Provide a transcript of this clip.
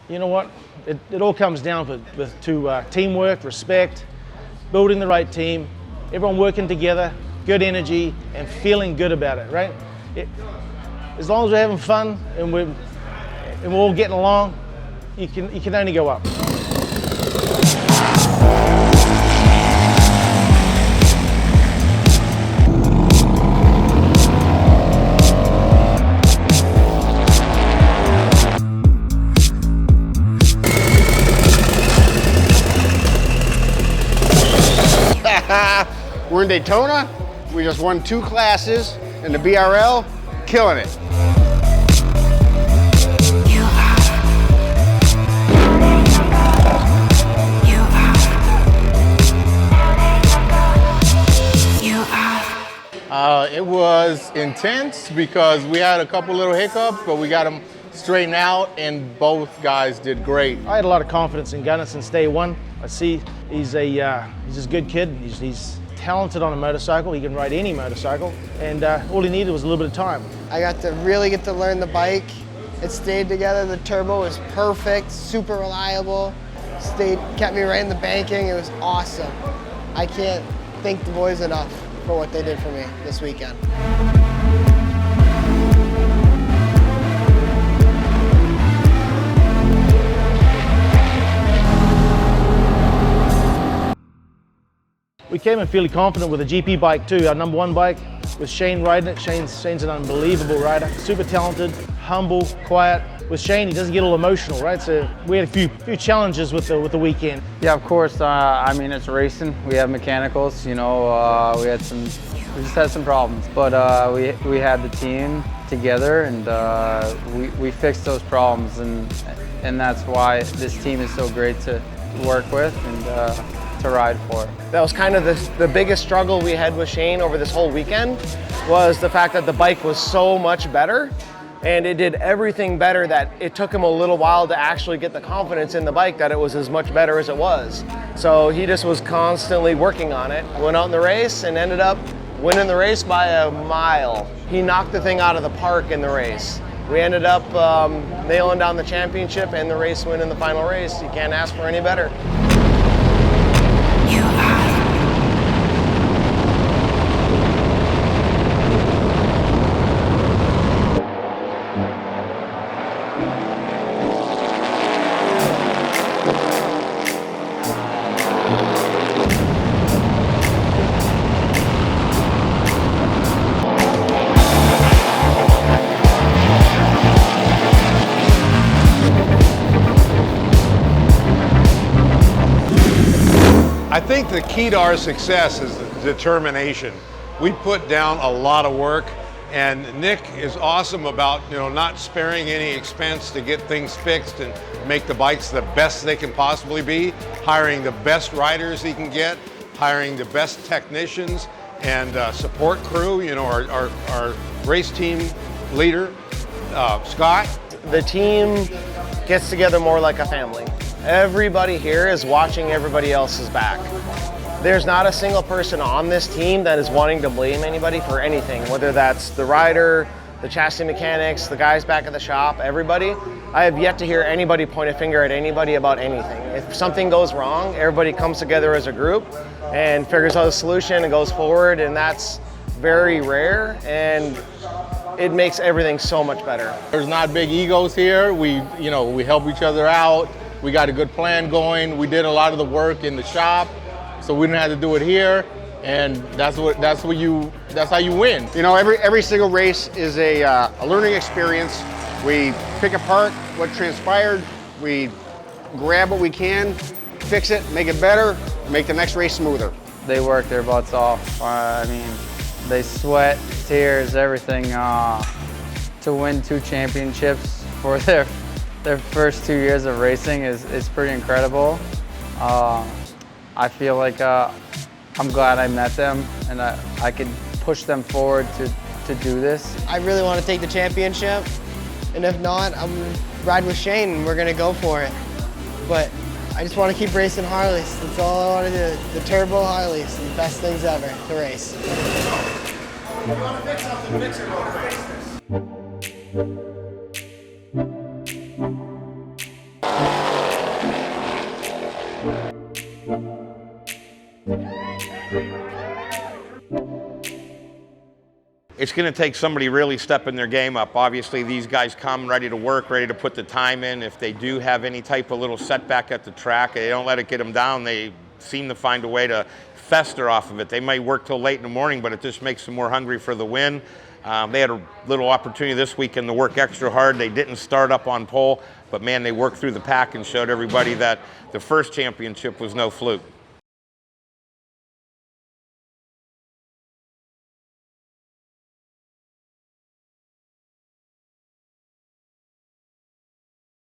You know what? It all comes down to teamwork, respect, building the right team, everyone working together, good energy, and feeling good about it, right? As long as we're having fun and we're all getting along, you can only go up. We're in Daytona. We just won 2 classes in the BRL, killing it. It was intense because we had a couple little hiccups, but we got them straightened out, and both guys did great. I had a lot of confidence in Gunnar since day one. I see he's a good kid. He's talented on a motorcycle. He can ride any motorcycle, and all he needed was a little bit of time. I got to really get to learn the bike. It stayed together. The turbo was perfect, super reliable. Kept me right in the banking. It was awesome. I can't thank the boys enough for what they did for me this weekend. We came in fairly confident with a GP bike too, our number 1 bike, with Shane riding it. Shane's an unbelievable rider, super talented, humble, quiet. With Shane, he doesn't get all emotional, right? So we had a few challenges with the weekend. Yeah, of course. I mean, it's racing. We have mechanicals. You know, we just had some problems, but we had the team together, and we fixed those problems, and that's why this team is so great to work with and to ride for. That was kind of the biggest struggle we had with Shane over this whole weekend, was the fact that the bike was so much better, and it did everything better that it took him a little while to actually get the confidence in the bike that it was as much better as it was. So he just was constantly working on it. Went out in the race and ended up winning the race by a mile. He knocked the thing out of the park in the race. We ended up nailing down the championship and the race win in the final race. You can't ask for any better. I think the key to our success is determination. We put down a lot of work, and Nick is awesome about not sparing any expense to get things fixed and make the bikes the best they can possibly be, hiring the best riders he can get, hiring the best technicians and support crew. Our race team leader, Scott. The team gets together more like a family. Everybody here is watching everybody else's back. There's not a single person on this team that is wanting to blame anybody for anything, whether that's the rider, the chassis mechanics, the guys back at the shop, everybody. I have yet to hear anybody point a finger at anybody about anything. If something goes wrong, everybody comes together as a group and figures out a solution and goes forward, and that's very rare, and it makes everything so much better. There's not big egos here. We help each other out. We got a good plan going. We did a lot of the work in the shop, so we didn't have to do it here, and that's how you win. Every single race is a learning experience. We pick apart what transpired. We grab what we can, fix it, make it better, make the next race smoother. They work their butts off. I mean, they sweat, tears, everything to win 2 championships for their first 2 years of racing is pretty incredible. I feel like I'm glad I met them, and I could push them forward to do this. I really want to take the championship, and if not, I'm ride with Shane and we're gonna go for it. But I just want to keep racing Harleys. That's all I want to do. The turbo Harleys, the best things ever to race. You want to fix something, fix it, fix this. It's going to take somebody really stepping their game up. Obviously, these guys come ready to work, ready to put the time in. If they do have any type of little setback at the track, they don't let it get them down. They seem to find a way to fester off of it. They might work till late in the morning, but it just makes them more hungry for the win. They had a little opportunity this weekend to work extra hard. They didn't start up on pole, but man, they worked through the pack and showed everybody that the first championship was no fluke.